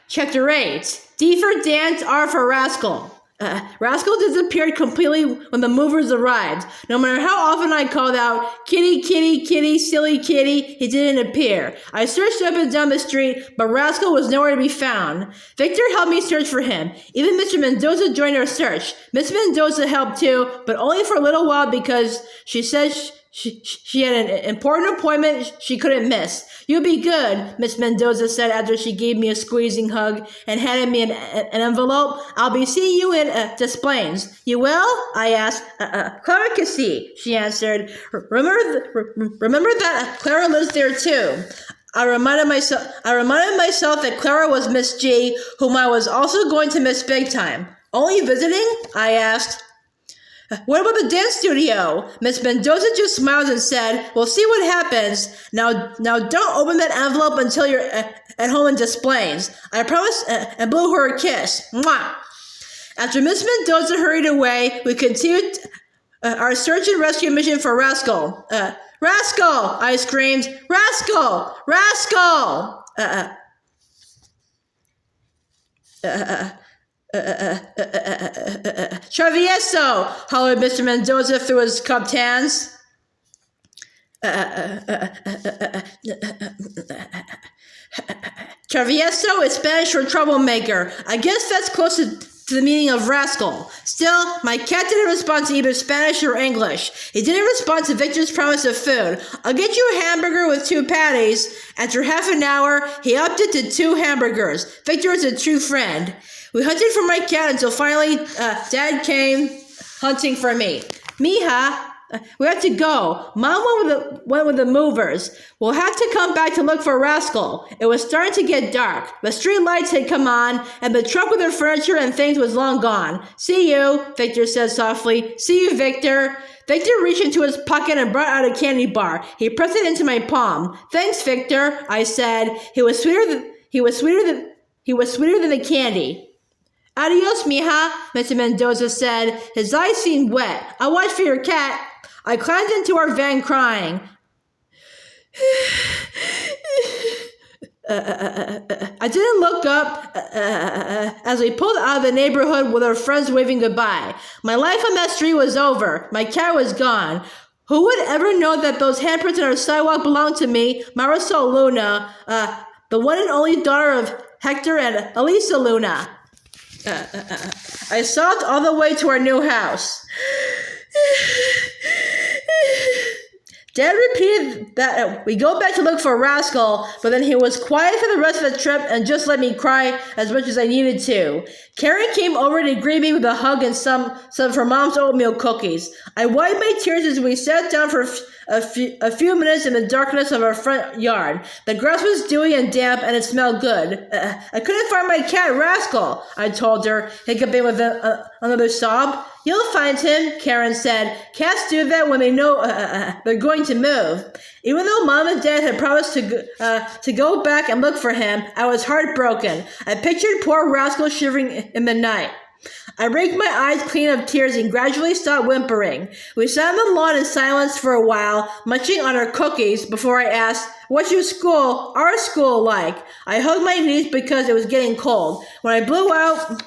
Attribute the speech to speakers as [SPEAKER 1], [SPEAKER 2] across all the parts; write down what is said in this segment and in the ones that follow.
[SPEAKER 1] Chapter 8. D for dance, R for Rascal. Rascal disappeared completely when the movers arrived. No matter how often I called out, "Kitty, kitty, kitty, silly kitty," he didn't appear. I searched up and down the street, but Rascal was nowhere to be found. Victor helped me search for him. Even Mr. Mendoza joined our search. Miss Mendoza helped too, but only for a little while because she said she had an important appointment she couldn't miss. "You'll be good," Miss Mendoza said after she gave me a squeezing hug and handed me an envelope. "I'll be seeing you in Des Plaines." "You will?" I asked. "Clara can see," she answered. Remember that Clara lives there too." I reminded myself that Clara was Miss G, whom I was also going to miss big time. "Only visiting?" I asked. "What about the dance studio?" Miss Mendoza just smiled and said, "We'll see what happens. Now don't open that envelope until you're at home in Des Plaines." I promised and blew her a kiss. Mwah! After Miss Mendoza hurried away, we continued our search and rescue mission for Rascal. "Rascal!" I screamed. "Rascal! Rascal!" "Travieso!" hollered Mr. Mendoza through his cupped hands. Travieso is Spanish for troublemaker. I guess that's close to the meaning of rascal. Still, my cat didn't respond to either Spanish or English. He didn't respond to Victor's promise of food. "I'll get you a hamburger with 2 patties. After half an hour, he upped it to 2 hamburgers. Victor is a true friend. We hunted for my cat until finally Dad came hunting for me. "Mija, we have to go. Mom went with the movers. We'll have to come back to look for Rascal." It was starting to get dark. The street lights had come on, and the truck with the furniture and things was long gone. "See you," Victor said softly. "See you, Victor." Victor reached into his pocket and brought out a candy bar. He pressed it into my palm. "Thanks, Victor," I said. He was sweeter than the candy. "Adios, mija," Mr. Mendoza said. His eyes seemed wet. "I'll watch for your cat." I climbed into our van crying. I didn't look up as we pulled out of the neighborhood with our friends waving goodbye. My life on that street was over. My cat was gone. Who would ever know that those handprints on our sidewalk belonged to me, Marisol Luna, the one and only daughter of Hector and Elisa Luna? I sobbed all the way to our new house. Dad repeated that we go back to look for Rascal, but then he was quiet for the rest of the trip and just let me cry as much as I needed to. Karen came over to greet me with a hug and some of her mom's oatmeal cookies. I wiped my tears as we sat down for a few minutes in the darkness of our front yard. The grass was dewy and damp, and it smelled good. I couldn't find my cat, Rascal, I told her, hiccuping with another sob. "You'll find him," Karen said. "Cats do that when they know they're going to move." Even though Mom and Dad had promised to go back and look for him, I was heartbroken. I pictured poor Rascal shivering in the night. I raked my eyes clean of tears and gradually stopped whimpering. We sat on the lawn in silence for a while, munching on our cookies, before I asked, "What's our school like?" I hugged my knees because it was getting cold. When I blew out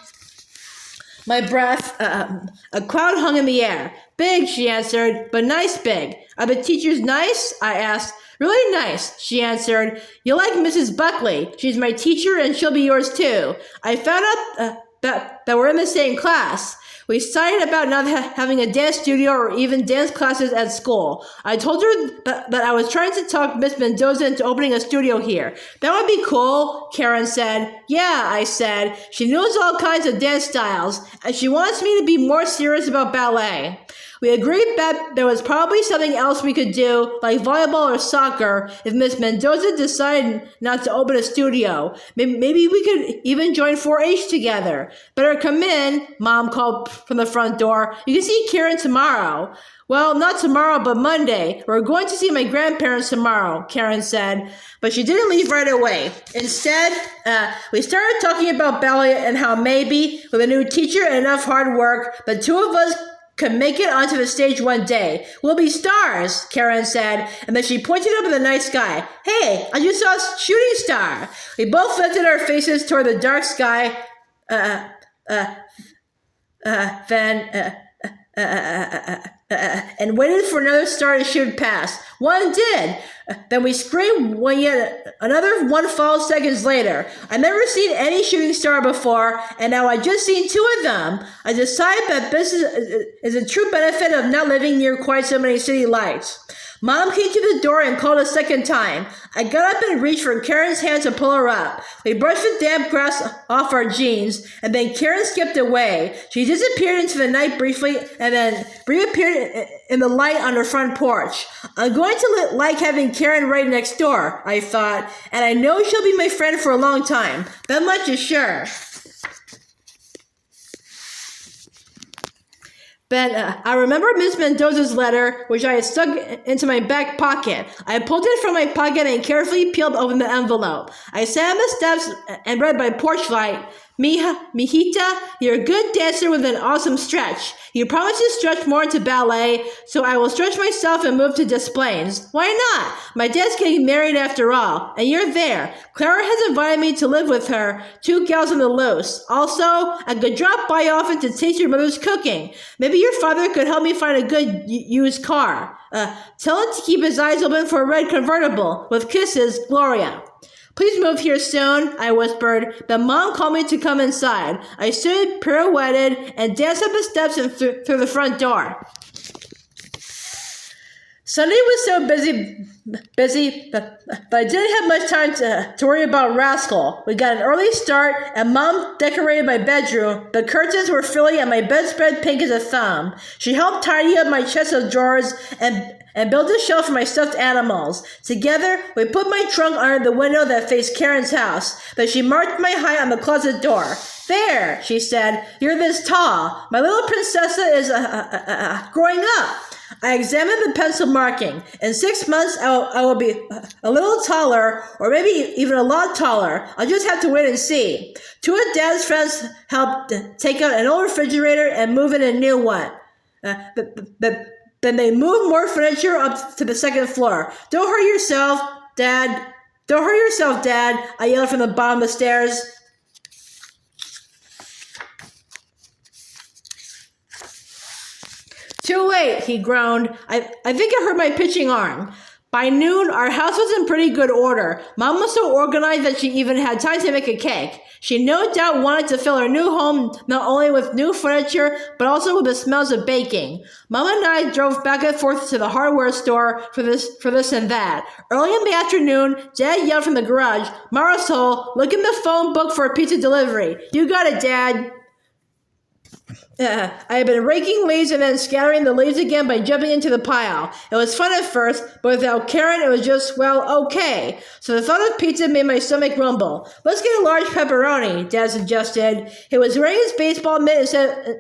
[SPEAKER 1] my breath, a cloud hung in the air. "Big," she answered, "but nice big." "Are the teachers nice?" I asked. "Really nice," she answered. "You'll like Mrs. Buckley. She's my teacher and she'll be yours too." I found out that we're in the same class. We decided about not having a dance studio or even dance classes at school. I told her that I was trying to talk Miss Mendoza into opening a studio here. "That would be cool," Karen said. "Yeah," I said. "She knows all kinds of dance styles, and she wants me to be more serious about ballet." We agreed that there was probably something else we could do, like volleyball or soccer, if Miss Mendoza decided not to open a studio. Maybe we could even join 4-H together. "Better come in," Mom called from the front door. "You can see Karen tomorrow." "Well, not tomorrow, but Monday. We're going to see my grandparents tomorrow," Karen said. But she didn't leave right away. Instead, we started talking about ballet and how maybe, with a new teacher and enough hard work, the two of us could make it onto the stage one day. We'll be stars, Karen said, and then she pointed up in the night sky. Hey, I just saw a shooting star. We both lifted our faces toward the dark sky. And waited for another star to shoot past. One did. Then we screamed when yet another one followed seconds later. I'd never seen any shooting star before, and now I'd just seen two of them. I decided that this is a true benefit of not living near quite so many city lights. Mom came to the door and called a second time. I got up and reached for Karen's hand to pull her up. We brushed the damp grass off our jeans, and then Karen skipped away. She disappeared into the night briefly, and then reappeared in the light on her front porch. I'm going to like having Karen right next door, I thought, and I know she'll be my friend for a long time. That much is sure. But I remember Miss Mendoza's letter, which I had stuck into my back pocket. I pulled it from my pocket and carefully peeled open the envelope. I sat on the steps and read by porch light, Mijita, you're a good dancer with an awesome stretch. You promised to stretch more into ballet, so I will stretch myself and move to Des Plaines. Why not? My dad's getting married after all, and you're there. Clara has invited me to live with her, 2 gals on the loose. Also, I could drop by often to taste your mother's cooking. Maybe your father could help me find a good used car. Tell him to keep his eyes open for a red convertible. With kisses, Gloria. Please move here soon, I whispered, but Mom called me to come inside. I stood, pirouetted, and danced up the steps and through the front door. Sunday was so busy, but I didn't have much time to worry about Rascal. We got an early start, and Mom decorated my bedroom. The curtains were frilly and my bedspread pink as a thumb. She helped tidy up my chest of drawers and built a shelf for my stuffed animals. Together, we put my trunk under the window that faced Karen's house. Then she marked my height on the closet door. There, she said, you're this tall. My little princessa is growing up. I examined the pencil marking. In 6 months, I will be a little taller, or maybe even a lot taller. I'll just have to wait and see. 2 of Dad's friends helped take out an old refrigerator and move in a new one. Then they moved more furniture up to the 2nd floor. Don't hurt yourself, Dad. Don't hurt yourself, Dad, I yelled from the bottom of the stairs. Too late, he groaned. I think I hurt my pitching arm. By noon, our house was in pretty good order. Mom was so organized that she even had time to make a cake. She no doubt wanted to fill her new home not only with new furniture, but also with the smells of baking. Mom and I drove back and forth to the hardware store for this and that. Early in the afternoon, Dad yelled from the garage, Marisol, look in the phone book for a pizza delivery. You got it, Dad. I had been raking leaves and then scattering the leaves again by jumping into the pile. It was fun at first, but without Karen, it was just, well, okay. So the thought of pizza made my stomach rumble. Let's get a large pepperoni, Dad suggested. He was wearing his baseball mitt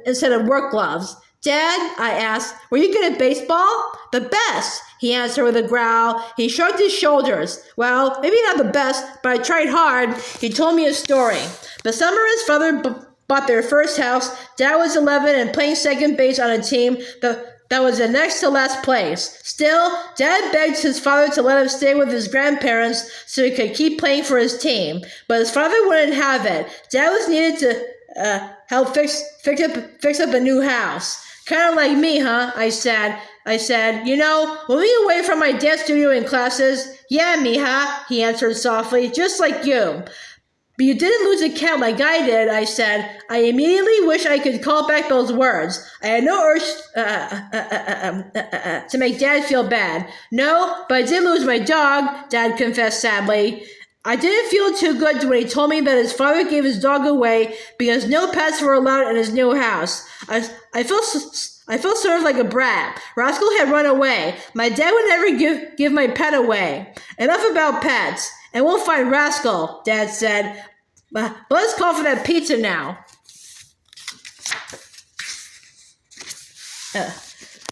[SPEAKER 1] instead of work gloves. Dad, I asked, were you good at baseball? The best, he answered with a growl. He shrugged his shoulders. Well, maybe not the best, but I tried hard. He told me a story. The summer his father bought their first house. Dad was 11 and playing second base on a team that was the next to last place. Still, Dad begged his father to let him stay with his grandparents so he could keep playing for his team. But his father wouldn't have it. Dad was needed to help fix up a new house. Kind of like me, huh? I said, you know, moving away from my dance studio and classes. Yeah, mija, he answered softly, just like you. But you didn't lose a cat like I did, I said. I immediately wish I could call back those words. I had no urge to make Dad feel bad. No, but I did lose my dog, Dad confessed sadly. I didn't feel too good when he told me that his father gave his dog away because no pets were allowed in his new house. I felt sort of like a brat. Rascal had run away. My dad would never give my pet away. Enough about pets. And we'll find Rascal, Dad said. But let's call for that pizza now.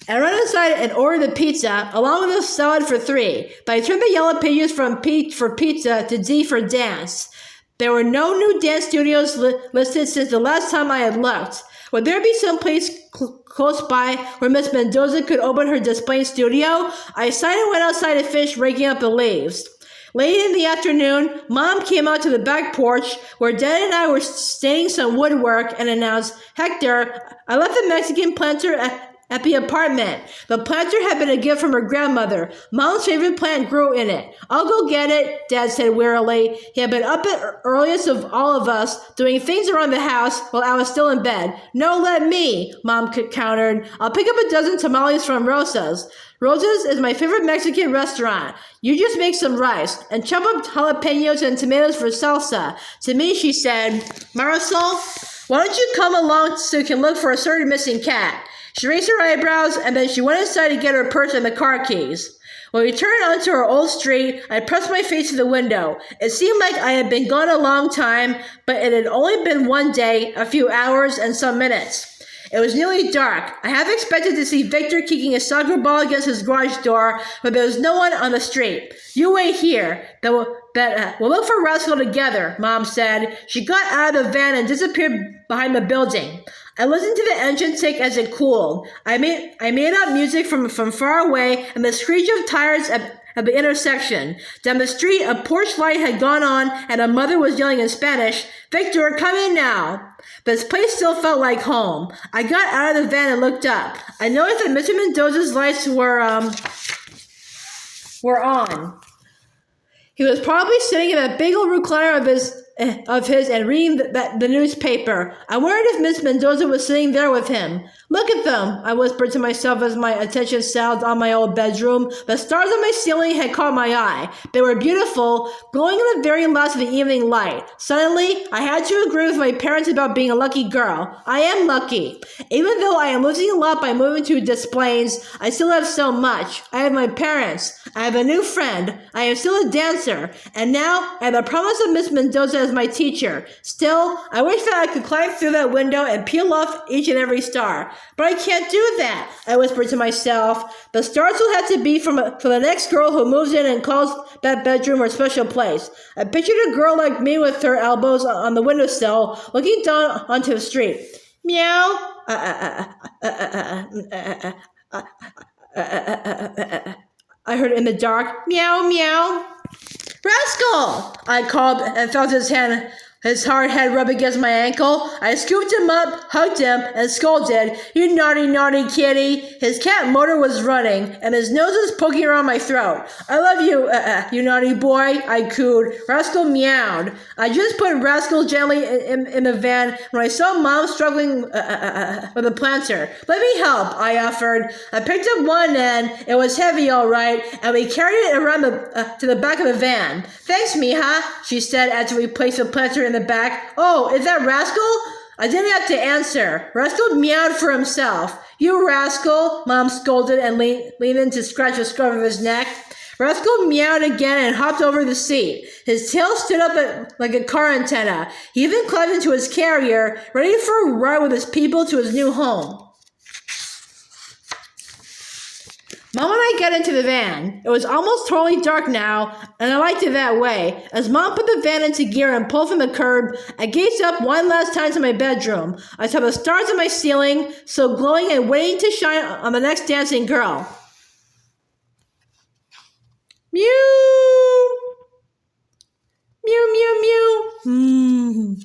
[SPEAKER 1] I ran inside and ordered the pizza, along with a salad for 3. But I turned the yellow pages from P for pizza to D for dance. There were no new dance studios listed since the last time I had looked. Would there be some place close by where Miss Mendoza could open her display studio? I sighed and went outside to finish raking up the leaves. Late in the afternoon, Mom came out to the back porch where Dad and I were staining some woodwork and announced, "Hector, I left the Mexican planter at the apartment. The planter had been a gift from her grandmother. Mom's favorite plant grew in it. I'll go get it," Dad said wearily. He had been up at earliest of all of us, doing things around the house while I was still in bed. "No, let me," Mom countered. "I'll pick up a dozen tamales from Rosa's. Rosa's is my favorite Mexican restaurant. You just make some rice and chop up jalapenos and tomatoes for salsa." To me, she said, "Marisol, why don't you come along so you can look for a certain missing cat?" She raised her eyebrows, and then she went inside to get her purse and the car keys. When we turned onto our old street, I pressed my face to the window. It seemed like I had been gone a long time, but it had only been one day, a few hours, and some minutes. It was nearly dark. I half expected to see Victor kicking a soccer ball against his garage door, but there was no one on the street. "You wait here. We'll look for Rascal together," Mom said. She got out of the van and disappeared behind the building. I listened to the engine tick as it cooled. I made out music from far away and the screech of tires at the intersection. Down the street, a porch light had gone on and a mother was yelling in Spanish, "Victor, come in now." This place still felt like home. I got out of the van and looked up. I noticed that Mr. Mendoza's lights were on. He was probably sitting in a big old recliner of his and reading the newspaper. I wondered if Miss Mendoza was sitting there with him. "Look at them," I whispered to myself as my attention settled on my old bedroom. The stars on my ceiling had caught my eye. They were beautiful, glowing in the very last of the evening light. Suddenly, I had to agree with my parents about being a lucky girl. I am lucky. Even though I am losing a lot by moving to Des Plaines, I still have so much. I have my parents. I have a new friend. I am still a dancer. And now, I have the promise of Miss Mendoza as my teacher. Still, I wish that I could climb through that window and peel off each and every star. But I can't do that, I whispered to myself. The stars will have to be for the next girl who moves in and calls that bedroom her special place. I pictured a girl like me with her elbows on the windowsill, looking down onto the street. Meow. I heard in the dark, meow, meow. "Rascal!" I called and felt his hard head rub against my ankle. I scooped him up, hugged him, and scolded, "You naughty, naughty kitty." His cat motor was running, and his nose was poking around my throat. "I love you, you naughty boy," I cooed. Rascal meowed. I just put Rascal gently in the van when I saw Mom struggling with the planter. "Let me help," I offered. I picked up one end. It was heavy, all right, and we carried it around to the back of the van. "Thanks, mija," she said as we placed the planter in the back. "Oh, is that Rascal?" I didn't have to answer. Rascal meowed for himself. "You rascal," Mom scolded and leaned in to scratch the scruff of his neck. Rascal meowed again and hopped over the seat. His tail stood up like a car antenna. He even climbed into his carrier, ready for a ride with his people to his new home. Mom and I got into the van. It was almost totally dark now, and I liked it that way. As Mom put the van into gear and pulled from the curb, I gazed up one last time to my bedroom. I saw the stars on my ceiling, so glowing and waiting to shine on the next dancing girl. Mew! Mew, mew, mew.